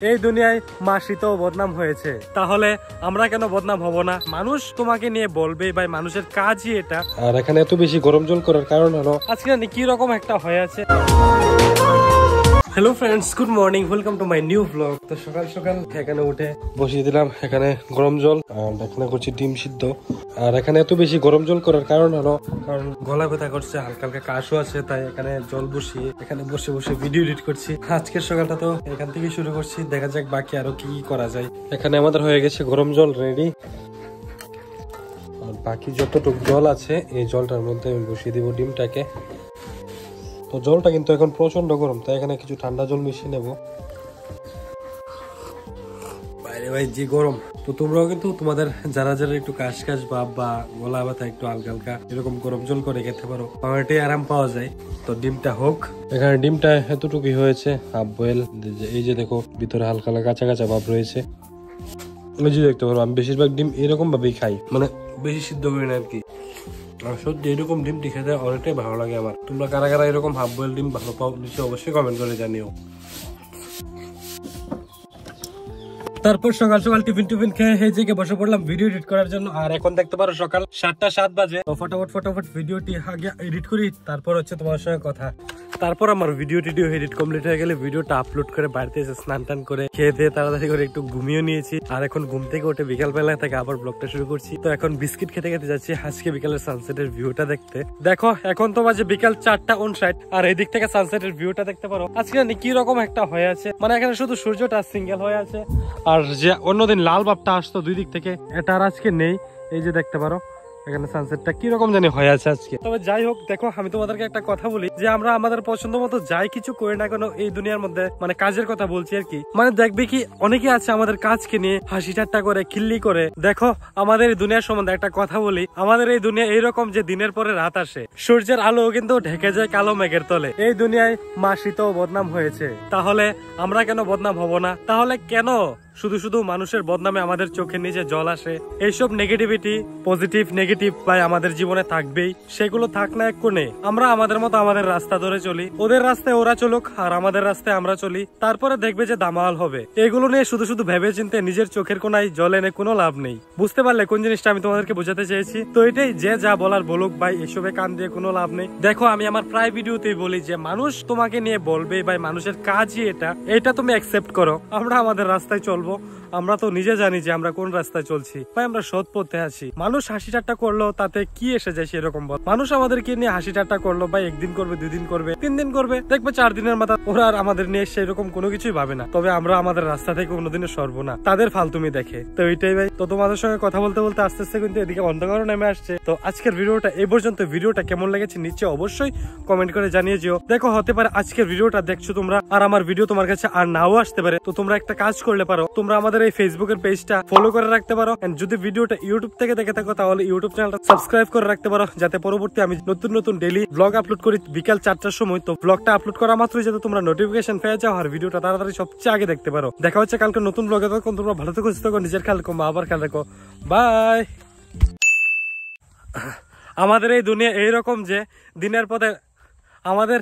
এই দুনিয়ায় মাসি তো বদনাম হয়েছে, তাহলে আমরা কেন বদনাম হব না? মানুষ তোমাকে নিয়ে বলবে, ভাই মানুষের কাজই এটা। আর এখানে এত বেশি গরম জল করার কারণ হলো আজকে কি রকম একটা হয়ে আছে। Hello friends, good morning, welcome to my new blog. তো সকাল সকাল এখানে উঠে বসিয়ে দিলাম এখানে গরম জল, আর এখানে করছি ডিম সিদ্ধ। আর এখানে এত বেশি গরম জল করার কারণ হলো কারণ গলা ব্যথা করছে, হালকা হালকা কাশও আছে, তাই এখানে জল বসিয়ে এখানে বসে বসে ভিডিও এডিট করছি। আজকের সকালটা তো এখান থেকে শুরু করছি, দেখা যাক বাকি আরো কি করা যায়। এখানে আমাদের হয়ে গেছে গরম জল রেডি, আর বাকি যতটুকু জল আছে এই জলটার মধ্যে আমি বসিয়ে দিব ডিমটাকে। তো জলটা কিন্তু এখন প্রচন্ড গরম, তাই এখানে কিছু ঠান্ডা জল মিশিয়ে নেব। বাইরে ভাই যে গরম। তো তোমরাও কিন্তু তোমাদের যারা যারা একটু কাশ কাশ বা গলা ব্যথা একটু হালকা হালকা এরকম গরম জল করে খেতে পারো, অনেকটাই আরাম পাওয়া যায়। তো ডিমটা হোক, এখানে ডিমটা এতটুকুই হয়েছে হাফ বয়েল। এই যে দেখো ভিতরে হালকা হালকা কাঁচা কাঁচা ভাব রয়েছে, ওই যে দেখতে পারো। আমি বেশিরভাগ ডিম এরকম ভাবেই খাই, মানে বেশি সিদ্ধ করি না আর কি। আর সত্যি এরকম ডিমটি খেতে অনেকটাই ভালো লাগে আমার। তোমরা কারা কারা এরকম হাফ বয়েল ডিম ভালো পাও নিচে অবশ্যই কমেন্ট করে জানিও। তারপর সকাল সকাল টিফিন খেয়ে এই জায়গায় বসে পড়লাম ভিডিও এডিট করার জন্য। আর এখন দেখতে পারো সকাল 7:07 বাজে। তো ফটাফট ভিডিওটি আগে এডিট করি, তারপর হচ্ছে তোমার সঙ্গে কথা। তারপর আমার ভিডিও এডিট কমপ্লিট হয়ে গেলে ভিডিওটা আপলোড করে বাড়িতে এসে স্নান টান করে খেয়ে দিয়ে তাড়াতাড়ি করে একটু ঘুমিয়ে নিয়েছি। আর এখন ঘুম থেকে উঠে বিকাল বেলায় থেকে আবার ব্লগটা শুরু করছি। তো এখন বিস্কিট খেতে খেতে যাচ্ছি আজকে বিকালের সানসেটের ভিউটা দেখতে। দেখো এখন তো বাজে বিকাল 4:59, আর এই দিক থেকে সানসেটের ভিউটা দেখতে পারো। আজকে কি রকম একটা হয়ে আছে, মানে এখানে শুধু সূর্যটা সিঙ্গেল হয়ে আছে, আর যে অন্যদিন লাল ভাবটা আসতো দুই দিক থেকে, এটা আর আজকে নেই। এই যে দেখতে পারো এখানে সানসেটটা কি রকম জানি হয়ে আছে আজকে। তবে যাই হোক, দেখো আমি তোমাদেরকে একটা কথা বলি, যে আমরা আমাদের পছন্দ মতো যাই কিছু করি না কেন এই দুনিয়ার মধ্যে, মানে কাজের কথা বলছি আর কি, মানে দেখবে কি অনেকে আছে আমাদের কাজকে নিয়ে হাসি ঠাট্টা করে খিল্লি করে। দেখো আমাদের এই দুনিয়ার সম্বন্ধে একটা কথা বলি, আমাদের এই দুনিয়া এইরকম যে দিনের পরে রাত আসে, সূর্যের আলো কিন্তু ঢেকে যায় কালো মেঘের তলে। এই দুনিয়ায় মাসি তো বদনাম হয়েছে, তাহলে আমরা কেন বদনাম হব না? তাহলে কেন শুধু শুধু মানুষের বদনামে আমাদের চোখের নিচে জল আসে? এইসব নেগেটিভিটি পজিটিভ নেগেটিভ ভাই আমাদের জীবনে থাকবেই, সেগুলো থাক না এক কোণে। আমরা আমাদের মতো আমাদের রাস্তা ধরে চলি, ওদের রাস্তায় ওরা চলুক আর আমাদের রাস্তায় আমরা চলি, তারপরে দেখবে যে দামাল হবে। এগুলো নিয়ে শুধু শুধু ভেবে চিন্তে নিজের চোখের কোনায় জল এনে কোনো লাভ নেই। বুঝতে পারলে কোন জিনিসটা আমি তোমাদেরকে বোঝাতে চেয়েছি? তো এটাই, যে যা বলার বলুক ভাই, এসবে কান দিয়ে কোনো লাভ নেই। দেখো আমি আমার প্রায় ভিডিওতেই বলি যে মানুষ তোমাকে নিয়ে বলবে, ভাই মানুষের কাজই এটা তুমি অ্যাকসেপ্ট করো। আমরা আমাদের রাস্তায় চলবো, আমরা তো নিজে জানি যে আমরা কোন রাস্তায় চলছি, ভাই আমরা সৎ পথে আছি। মানুষ হাসি ঠাট্টা করলো তাতে কি এসে যায় সেরকম বল। মানুষ আমাদেরকে নিয়ে হাসি ঠাট্টা করলো, ভাই একদিন করবে, 2 দিন করবে, 3 দিন করবে, দেখবে 4 দিনের মাথা ওরা আর আমাদের নিয়ে সেরকম কোনো কিছুই ভাবে না। তবে আমরা আমাদের রাস্তা থেকে কোনোদিনও সরবো না, তাদের ফালতুমি দেখে। তো এইটাই ভাই। তো তোমাদের সঙ্গে কথা বলতে বলতে আস্তে আস্তে কিন্তু এদিকে অন্ধকারও নেমে আসছে। তো আজকের ভিডিওটা এই পর্যন্ত। ভিডিওটা কেমন লেগেছে নিচে অবশ্যই কমেন্ট করে জানিয়ে যেও। দেখো হতে পারে আজকের ভিডিওটা দেখছো তোমরা আর আমার ভিডিও তোমার কাছে আর নাও আসতে পারে। তো তোমরা একটা কাজ করলে পারো, তোমরা আমাদের এই ফেসবুকের পেজটা ফলো করে রাখতে পারো, এন্ড যদি ভিডিওটা ইউটিউব থেকে দেখে থাকো তাহলে ইউটিউব চ্যানেলটা সাবস্ক্রাইব করে রাখতে পারো, যাতে পরবর্তী আমি নতুন ডেইলি ব্লগ আপলোড করি বিকাল 4টার সময়। তো ব্লগটা আপলোড করা মাত্রই যাতে তোমরা নোটিফিকেশন পেয়ে যাও আর ভিডিওটা তাড়াতাড়ি সবচেয়ে আগে দেখতে পারো। দেখা হচ্ছে কালকে নতুন ব্লগে। তখন তোমরা ভালো থেকো, সুস্থ থেকো, নিজের খেয়াল রেখো, মা আবার খেয়াল রেখো। বাই। আমাদের এই দুনিয়া এইরকম যে দিনের পথে আমাদের